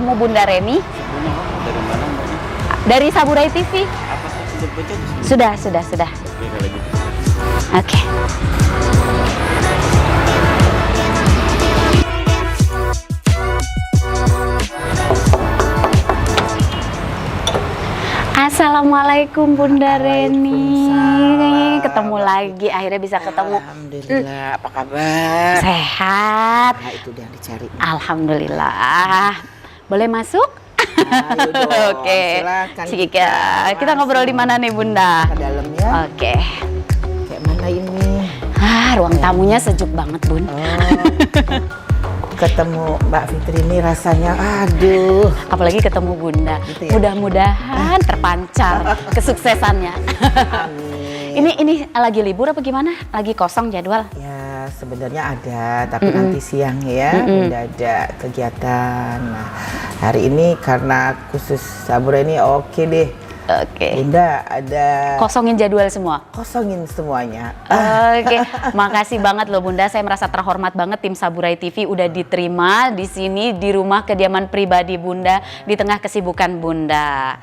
ketemu Bunda Reni. Dari mana Mbaknya? Dari Saburai TV. Apa sih sudah baca? Sudah. Oke, kalau gitu. Oke. Assalamualaikum Bunda Reni. Ketemu lagi, akhirnya bisa ketemu. Alhamdulillah, apa kabar? Sehat. Nah, itu dia yang dicari. Alhamdulillah. Boleh masuk? Ayo dong, Oke. silakan Kita ngobrol di mana nih Bunda? Ke dalam ya. Oke. Kayak mana ini? Ruang tamunya sejuk banget Bun. Ketemu Mbak Fitri ini rasanya aduh. Apalagi ketemu Bunda. Gitu ya? Mudah-mudahan terpancar kesuksesannya. Amin. Ini lagi libur apa gimana? Lagi kosong jadwal? Ya sebenarnya ada, tapi nanti siang ya udah ada kegiatan. Nah, hari ini karena khusus Saburai ini oke deh. Oke. Bunda ada Kosongin jadwal semua? kosongin semuanya. Oke, makasih banget loh Bunda. Saya merasa terhormat banget tim Saburai TV udah diterima di sini di rumah kediaman pribadi Bunda di tengah kesibukan Bunda.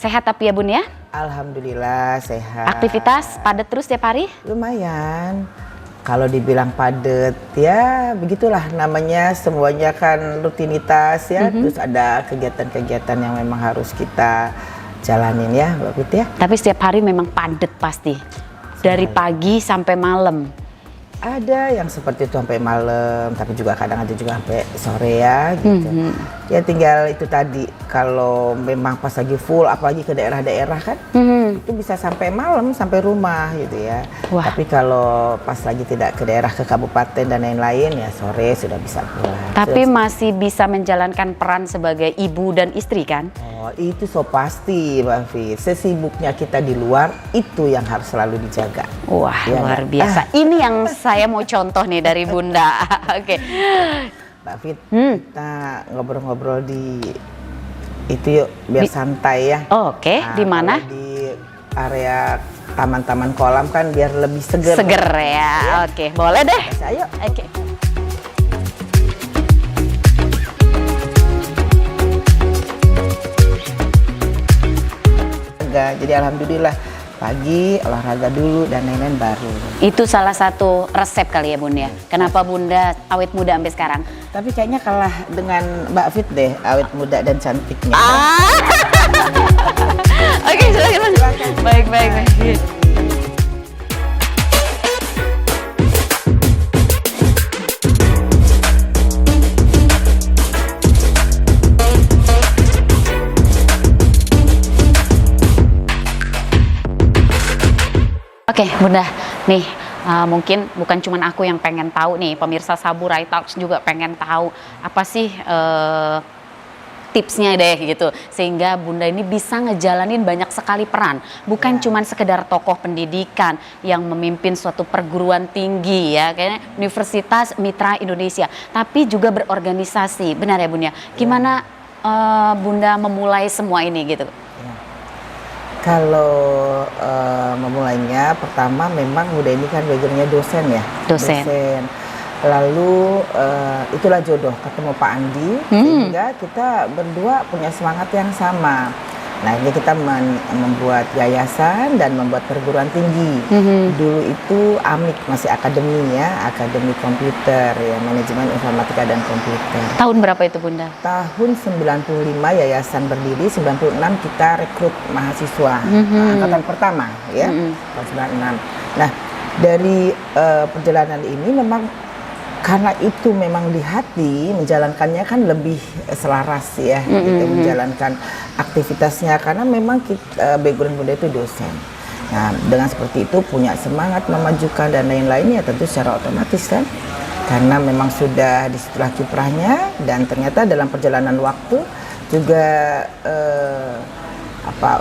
Sehat tapi ya Bun ya? Alhamdulillah sehat. Aktivitas padat terus tiap hari? Lumayan. Kalau dibilang padat ya begitulah namanya, semuanya kan rutinitas ya. Terus ada kegiatan-kegiatan yang memang harus kita jalanin ya Mbak Put ya. Tapi setiap hari memang padat pasti. Dari pagi sampai malam. Ada yang seperti itu sampai malam, tapi juga kadang ada juga sampai sore ya gitu. Ya tinggal itu tadi, kalau memang pas lagi full apalagi ke daerah-daerah kan, itu bisa sampai malam sampai rumah gitu ya. Wah. Tapi kalau pas lagi tidak ke daerah, ke kabupaten dan lain-lain ya sore sudah bisa pulang. Tapi masih bisa menjalankan peran sebagai ibu dan istri kan? Oh itu so pasti Mbak Fit, sesibuknya kita di luar itu yang harus selalu dijaga. Wah Ya, luar Mbak. biasa. Ini yang saya mau contoh nih dari Bunda. Oke. Mbak Fit, kita ngobrol-ngobrol di itu yuk biar santai ya. Oke, Nah, di mana? kalau di area taman-taman kolam kan biar lebih seger. Seger ya. Oke, boleh deh. Ayo. Oke. Jadi alhamdulillah pagi olahraga dulu dan lain-lain baru. Itu salah satu resep kali ya Bun ya. Kenapa Bunda awet muda sampai sekarang? Tapi kayaknya kalah dengan Mbak Fit deh, awet muda dan cantiknya. Oke, silakan. Baik. Oke, Bunda, nih mungkin bukan cuma aku yang pengen tahu nih, pemirsa Saburai Talks juga pengen tahu apa sih tipsnya deh gitu, sehingga Bunda ini bisa ngejalanin banyak sekali peran, bukan cuma sekedar tokoh pendidikan yang memimpin suatu perguruan tinggi ya, kayaknya Universitas Mitra Indonesia, tapi juga berorganisasi, benar ya Bunda? Gimana Bunda memulai semua ini gitu? Kalau memulainya pertama memang Bunda ini kan backgroundnya dosen ya. Dosen. Lalu itulah jodoh ketemu Pak Andi sehingga kita berdua punya semangat yang sama. Nah ini kita membuat yayasan dan membuat perguruan tinggi. Dulu itu AMIK masih akademi ya, akademi komputer ya, manajemen informatika dan komputer. Tahun berapa itu Bunda? Tahun 95 yayasan berdiri, 96 kita rekrut mahasiswa angkatan pertama ya, tahun 96. Nah dari perjalanan ini memang karena itu memang di hati menjalankannya kan lebih selaras ya, gitu, menjalankan aktivitasnya karena memang kita, background Bunda itu dosen. Nah dengan seperti itu punya semangat memajukan dan lain-lainnya tentu secara otomatis kan, karena memang sudah disitulah kiprahnya dan ternyata dalam perjalanan waktu juga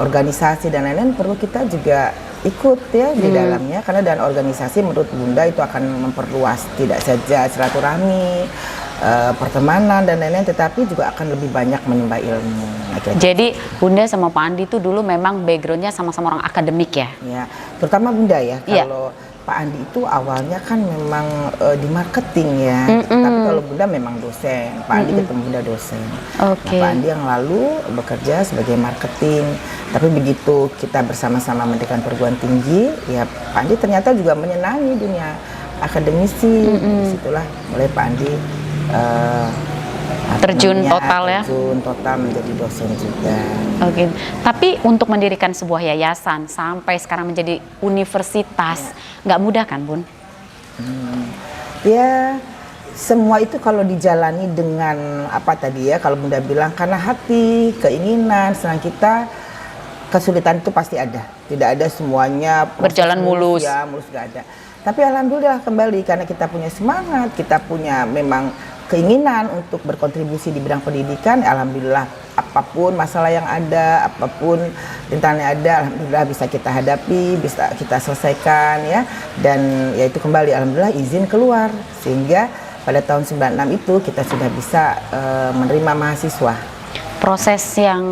organisasi dan lain-lain perlu kita juga ikut ya di dalamnya, karena dan organisasi menurut Bunda itu akan memperluas tidak saja silaturahmi, pertemanan dan lain-lain, tetapi juga akan lebih banyak menimba ilmu. Jadi Bunda sama Pak Andi itu dulu memang backgroundnya sama-sama orang akademik ya? Ya, terutama Bunda ya. Kalau Pak Andi itu awalnya kan memang di marketing ya, tapi kalau Bunda memang dosen. Pak Andi ketemu Bunda dosen. Oke. Nah, Pak Andi yang lalu bekerja sebagai marketing. Tapi begitu kita bersama-sama mendirikan perguruan tinggi, ya Pak Andi ternyata juga menyenangi dunia akademisi. Disitulah mulai Pak Andi Terjun total ya? Terjun total menjadi dosen juga. Oke, tapi untuk mendirikan sebuah yayasan sampai sekarang menjadi universitas, nggak mudah kan, Bun? Ya, semua itu kalau dijalani dengan apa tadi ya, kalau Bunda bilang karena hati, keinginan, senang kita, kesulitan itu pasti ada. Tidak ada semuanya Berjalan mulus. Ya, mulus nggak ada. Tapi alhamdulillah kembali karena kita punya semangat, kita punya memang keinginan untuk berkontribusi di bidang pendidikan, alhamdulillah apapun masalah yang ada, apapun rintangan yang ada, alhamdulillah bisa kita hadapi, bisa kita selesaikan ya. Dan ya itu kembali alhamdulillah izin keluar sehingga pada tahun 96 itu kita sudah bisa menerima mahasiswa. Proses yang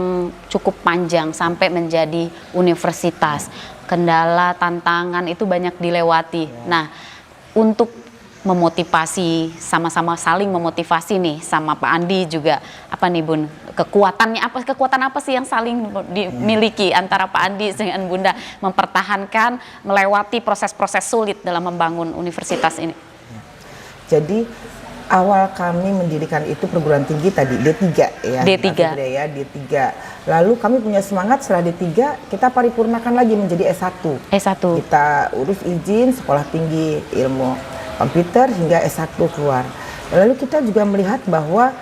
cukup panjang sampai menjadi universitas. Kendala, tantangan itu banyak dilewati. Nah, untuk memotivasi, sama-sama saling memotivasi nih sama Pak Andi juga, apa nih Bun, kekuatan apa sih yang saling dimiliki antara Pak Andi dengan Bunda mempertahankan melewati proses-proses sulit dalam membangun universitas ini? Jadi awal kami mendirikan itu perguruan tinggi tadi D3 ya. D3. Ya, D3. Lalu kami punya semangat setelah D3 kita paripurnakan lagi menjadi S1. S1. Kita urus izin sekolah tinggi ilmu komputer hingga S1 keluar. Lalu kita juga melihat bahwa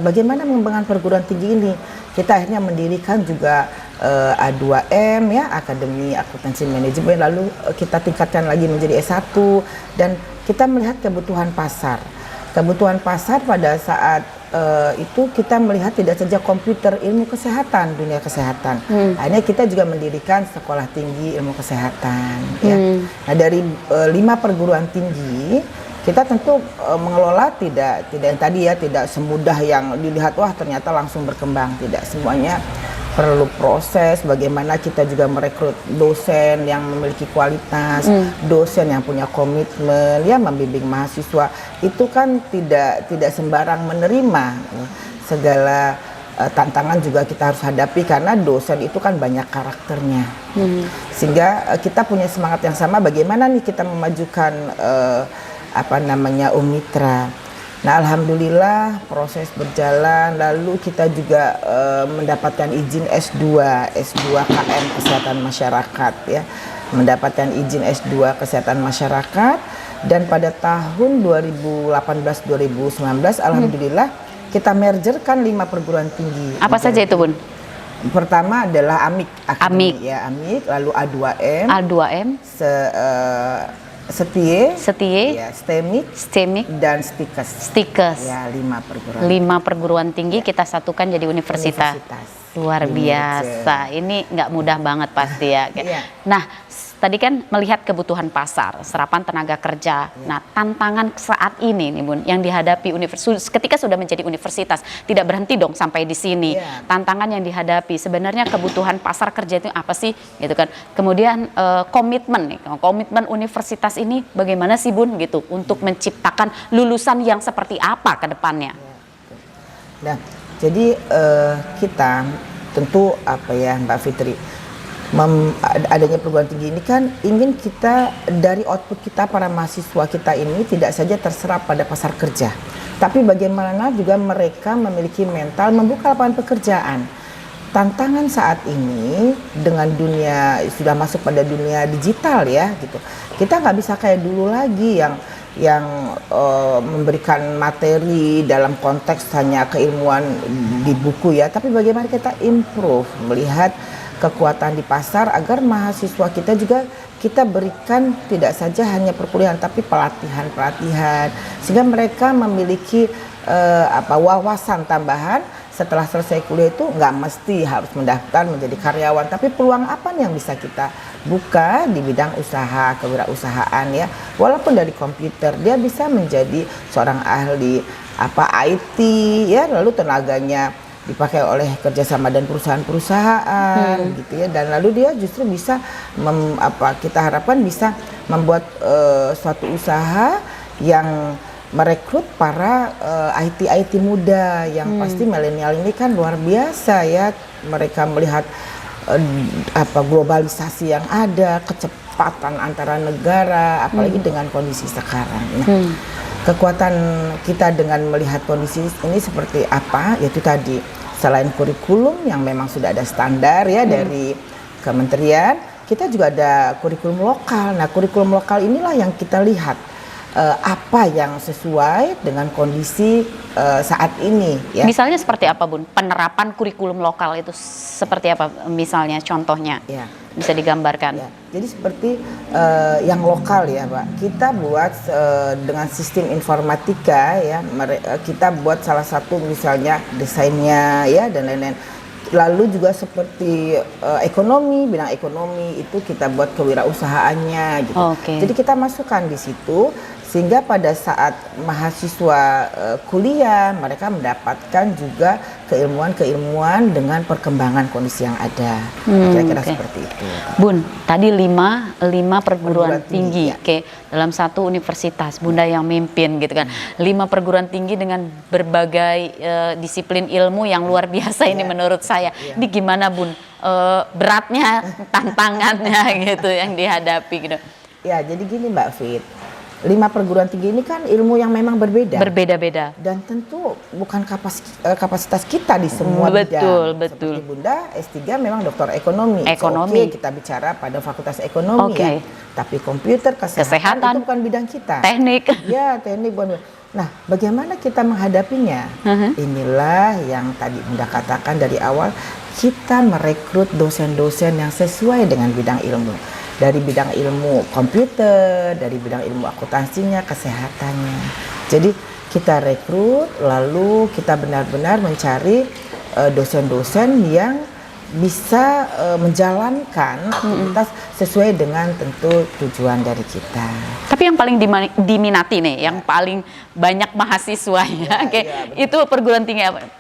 bagaimana mengembangkan perguruan tinggi ini. Kita akhirnya mendirikan juga A2M ya, Akademi Akuntansi Manajemen, lalu kita tingkatkan lagi menjadi S1 dan kita melihat kebutuhan pasar. Kebutuhan pasar pada saat itu kita melihat tidak saja komputer, ilmu kesehatan, dunia kesehatan. Akhirnya kita juga mendirikan sekolah tinggi ilmu kesehatan. Ya. Nah dari 5 perguruan tinggi kita tentu mengelola tidak yang tadi ya, tidak semudah yang dilihat wah ternyata langsung berkembang, tidak, semuanya perlu proses. Bagaimana kita juga merekrut dosen yang memiliki kualitas, dosen yang punya komitmen, ya membimbing mahasiswa. Itu kan tidak sembarang menerima segala tantangan juga kita harus hadapi karena dosen itu kan banyak karakternya. Sehingga kita punya semangat yang sama. Bagaimana nih kita memajukan Umitra. Nah alhamdulillah proses berjalan, lalu kita juga mendapatkan izin S2 KM Kesehatan Masyarakat ya, mendapatkan izin S2 Kesehatan Masyarakat, dan pada tahun 2018-2019 alhamdulillah kita mergerkan 5 perguruan tinggi. Apa saja itu Bun? Pertama adalah AMIK, AMIK. Ya, AMIK, lalu A2M, Setie, ya, STEMIK, dan STIKES. Ya, 5 perguruan. 5 perguruan tinggi kita satukan jadi universitas. Luar biasa. Ini nggak mudah banget pasti ya. Iya. Nah, tadi kan melihat kebutuhan pasar, serapan tenaga kerja. Nah, tantangan saat ini nih Bun, yang dihadapi ketika sudah menjadi universitas, tidak berhenti dong sampai di sini. Tantangan yang dihadapi, sebenarnya kebutuhan pasar kerja itu apa sih, gitu kan? Kemudian komitmen universitas ini bagaimana sih Bun, gitu, untuk menciptakan lulusan yang seperti apa ke depannya? Nah, jadi kita tentu Mbak Fitri, adanya perguruan tinggi ini kan ingin kita dari output kita, para mahasiswa kita ini tidak saja terserap pada pasar kerja, tapi bagaimana juga mereka memiliki mental membuka lapangan pekerjaan. Tantangan saat ini dengan dunia sudah masuk pada dunia digital ya gitu, kita nggak bisa kayak dulu lagi yang memberikan materi dalam konteks hanya keilmuan di buku ya, tapi bagaimana kita improve, melihat kekuatan di pasar agar mahasiswa kita juga kita berikan tidak saja hanya perkuliahan tapi pelatihan sehingga mereka memiliki wawasan tambahan. Setelah selesai kuliah itu nggak mesti harus mendaftar menjadi karyawan, tapi peluang apa nih yang bisa kita buka di bidang usaha, kewirausahaan ya, walaupun dari komputer dia bisa menjadi seorang ahli IT ya, lalu tenaganya dipakai oleh kerjasama dan perusahaan-perusahaan gitu ya, dan lalu dia justru bisa kita harapkan bisa membuat suatu usaha yang merekrut para IT muda yang pasti milenial ini kan luar biasa ya, mereka melihat globalisasi yang ada, kecepatan antara negara, apalagi dengan kondisi sekarang. Nah, kekuatan kita dengan melihat kondisi ini seperti apa, yaitu tadi selain kurikulum yang memang sudah ada standar ya dari kementerian, kita juga ada kurikulum lokal. Nah, kurikulum lokal inilah yang kita lihat apa yang sesuai dengan kondisi saat ini ya. Misalnya seperti apa, Bun? Penerapan kurikulum lokal itu seperti apa misalnya contohnya? Ya. Bisa digambarkan. Ya, jadi seperti yang lokal ya, Pak. Kita buat dengan sistem informatika ya, kita buat salah satu misalnya desainnya ya dan lain-lain. Lalu juga seperti ekonomi, bidang ekonomi itu kita buat kewirausahaannya gitu. Jadi kita masukkan di situ sehingga pada saat mahasiswa kuliah mereka mendapatkan juga keilmuan dengan perkembangan kondisi yang ada. Kira-kira seperti itu. Bun, tadi lima perguruan tinggi. Ya. Dalam satu universitas, Bunda yang mimpin gitu kan. 5 perguruan tinggi dengan berbagai disiplin ilmu yang luar biasa ini menurut saya. Ini gimana, Bun? Beratnya, tantangannya gitu yang dihadapi gitu. Ya, jadi gini Mbak Fit. 5 perguruan tinggi ini kan ilmu yang memang berbeda. Berbeda-beda. Dan tentu bukan kapasitas kita di semua bidang. Betul. Seperti Bunda S3 memang doktor ekonomi. Ekonomi. Kita bicara pada fakultas ekonomi ya. Tapi komputer, kesehatan itu bukan bidang kita. Teknik. Ya, teknik bukan. Nah, bagaimana kita menghadapinya? Inilah yang tadi Bunda katakan dari awal, kita merekrut dosen-dosen yang sesuai dengan bidang ilmu. Dari bidang ilmu komputer, dari bidang ilmu akuntansinya, kesehatannya. Jadi kita rekrut, lalu kita benar-benar mencari dosen-dosen yang bisa menjalankan aktivitas sesuai dengan tentu tujuan dari kita. Tapi yang paling diminati nih, yang paling banyak mahasiswanya, itu perguruan tinggi apa?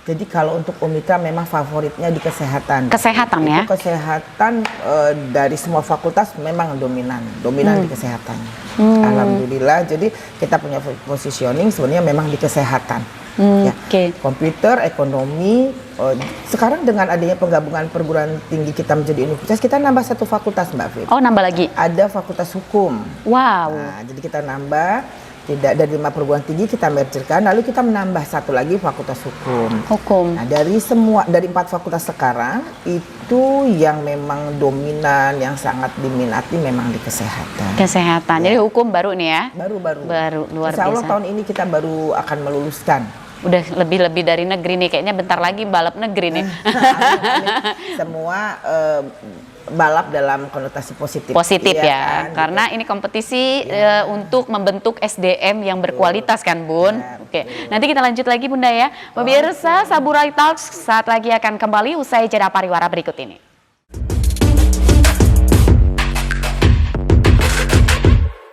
Jadi kalau untuk UMITA memang favoritnya di kesehatan. Kesehatan ya? Itu kesehatan dari semua fakultas memang dominan di kesehatan. Alhamdulillah, jadi kita punya positioning sebenarnya memang di kesehatan. Komputer, ekonomi. Sekarang dengan adanya penggabungan perguruan tinggi kita menjadi universitas, kita nambah 1 fakultas Mbak Fit. Oh, nambah lagi? Ada fakultas hukum. Wow. Nah, jadi kita nambah. Tidak dari 5 perguruan tinggi kita mergerkan, lalu kita menambah 1 lagi fakultas hukum. Nah, dari 4 fakultas sekarang itu yang memang dominan, yang sangat diminati memang di kesehatan. Kesehatan. Jadi hukum baru nih ya? Baru Luar Insya Allah biasa. tahun ini kita baru akan meluluskan. Udah lebih dari negeri nih, kayaknya bentar lagi balap negeri nih. Amin. Semua balap dalam konotasi positif. Positif ya, kan? karena ini kompetisi untuk membentuk SDM yang berkualitas kan Bun. Nanti kita lanjut lagi Bunda ya. Pemirsa Saburai Talks saat lagi akan kembali usai jeda pariwara berikut ini.